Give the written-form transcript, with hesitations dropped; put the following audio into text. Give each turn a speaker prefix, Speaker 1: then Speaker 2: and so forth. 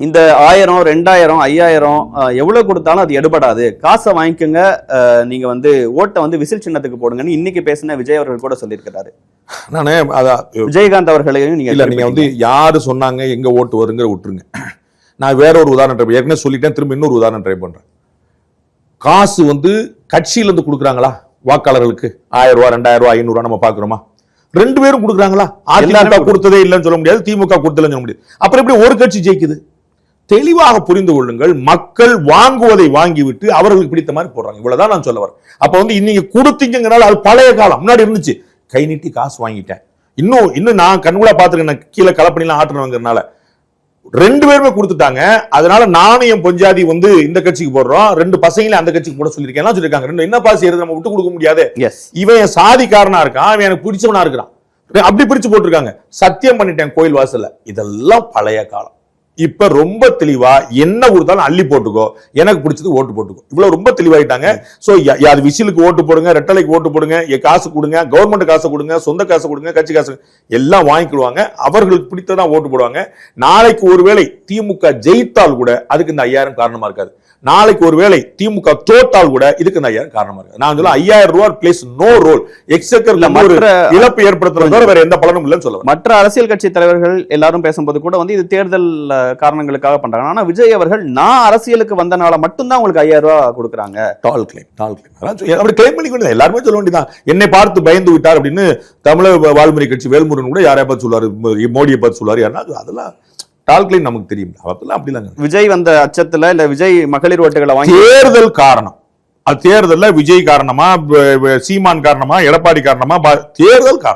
Speaker 1: இந்த 1000, 2000, 5000 எவ்வளவு கொடுத்தாலும் அது எடுபடாது, காசை வாங்கிக்கோங்க, நீங்க வந்து ஓட்டை விசில் சின்னத்துக்கு போடுங்கன்னு இன்னைக்கு பேசின விஜய் அவர்கள் கூட சொல்லியிருக்கிறாரு.
Speaker 2: நானே
Speaker 1: விஜயகாந்த் அவர்களையும்
Speaker 2: நீங்க யாரு சொன்னாங்க எங்க ஓட்டு வருங்கிற விட்டுருங்க. நான் வேற ஒரு உதாரணம் ட்ரை ஏற்கனவே சொல்லிட்டேன், திரும்ப இன்னொரு உதாரணம் ட்ரை பண்றேன். காசு கட்சியில இருந்து கொடுக்குறாங்களா வாக்காளர்களுக்கு? 1000 ரூபாய், 2000 ரூபாய், 500 ரூபாய் நம்ம பாக்குறோமா? 2 பேரும் கொடுக்குறாங்களா? அதிமுக கொடுத்ததே இல்லைன்னு சொல்ல முடியாது, திமுக கொடுத்தலன்னு சொல்ல முடியாது. அப்புறம் எப்படி ஒரு கட்சி ஜெயிக்குது? தெளிவாக புரிந்து கொள்ளுங்கள். மக்கள் வாங்குவதை வாங்கிவிட்டு அவர்களுக்கு பிடித்த மாதிரி போடுறாங்க. இவ்வளவுதான் நான் சொல்ல வரேன். அப்ப இன்னைக்கு கொடுத்தீங்கனால அது பழைய காலம். முன்னாடி இருந்துச்சு, கை நீட்டி காசு வாங்கிட்டேன். இன்னும் நான் கண்கூடா பாத்துருக்கேன், கீழே கலப்பணிலாம் ஆட்டுறவங்கிறனால 2 பேருமே கொடுத்துட்டாங்க. அதனால நானும் என் பொஞ்சாதி இந்த கட்சிக்கு போடுறோம், 2 பசங்களே அந்த கட்சிக்கு போட சொல்லியிருக்கேன் சொல்லியிருக்காங்க. என்ன பாசி செய்யறது, நம்ம விட்டு கொடுக்க முடியாது. இவன் என் சாதிக்காரனா இருக்கான், அவன் எனக்கு பிடிச்சவனா இருக்கிறான், அப்படி பிரிச்சு போட்டிருக்காங்க. சத்தியம் பண்ணிட்டேன் கோயில் வாசல்ல. இதெல்லாம் பழைய காலம். இப்ப ரொம்ப தெளிவா என்ன கொடுத்தாலும் அள்ளி போட்டுக்கோ, எனக்கு பிடிச்சது ஓட்டு போட்டுக்கோ, இவ்வளவு ரொம்ப தெளிவாயிட்டாங்க. சோ யார் விசிலுக்கு ஓட்டு போடுங்க, ரெட்டலைக்கு ஓட்டு போடுங்க, காசு கொடுங்க, கவர்மெண்ட் காசு கொடுங்க, சொந்த காசு கொடுங்க, கட்சி காசு எல்லாம் வாங்கிக்கிடுவாங்க. அவர்களுக்கு பிடித்ததான் ஓட்டு போடுவாங்க. நாளைக்கு ஒருவேளை திமுக ஜெயித்தால் கூட அதுக்கு இந்த 5000 காரணமா இருக்காது. நாளைக்கு ஒருவேளை திமுக தோத்தால் கூட இதுக்கு இந்த 5000 காரணமா இருக்கு. நான் சொல்ல 5000 ரூபாய் பிளேஸ் நோ ரோல் எக்ஸக்கர்ல ஒரு இழப்பு ஏற்படுத்துறது வேற எந்த பலனும் இல்லைன்னு சொல்லுவாங்க.
Speaker 1: மற்ற அரசியல் கட்சி தலைவர்கள் எல்லாரும் பேசும்போது கூட இது தேர்தல் காரணங்களுக்காக பண்றாங்க. ஆனா விஜய் அவர்கள் நான் அரசியலுக்கு வந்தனால மட்டும்தான் உங்களுக்கு 5000 ரூபாய் கொடுக்குறாங்க.
Speaker 2: டால் கிளைம் அப்படி கிளைம் பண்ணி எல்லாருமே சொல்ல வேண்டியதான். என்னை பார்த்து பயந்து விட்டார் அப்படின்னு தமிழக வாழ்முறை கட்சி வேல்முருகன் கூட யாரையா பார்த்து சொல்லுவாரு, மோடியை பார்த்து சொல்லுவாரு யாருன்னா, அதெல்லாம் நமக்கு தெரியும்.
Speaker 1: விஜய் வந்த அச்சத்துல இல்ல விஜய் மகளிர் ஓட்டுகளை வாங்கி
Speaker 2: தேர்தல் காரணம். அது தேர்தல்ல விஜய் காரணமா, சீமான் காரணமா, எடப்பாடி காரணமா, தேர்தல் காரணம்.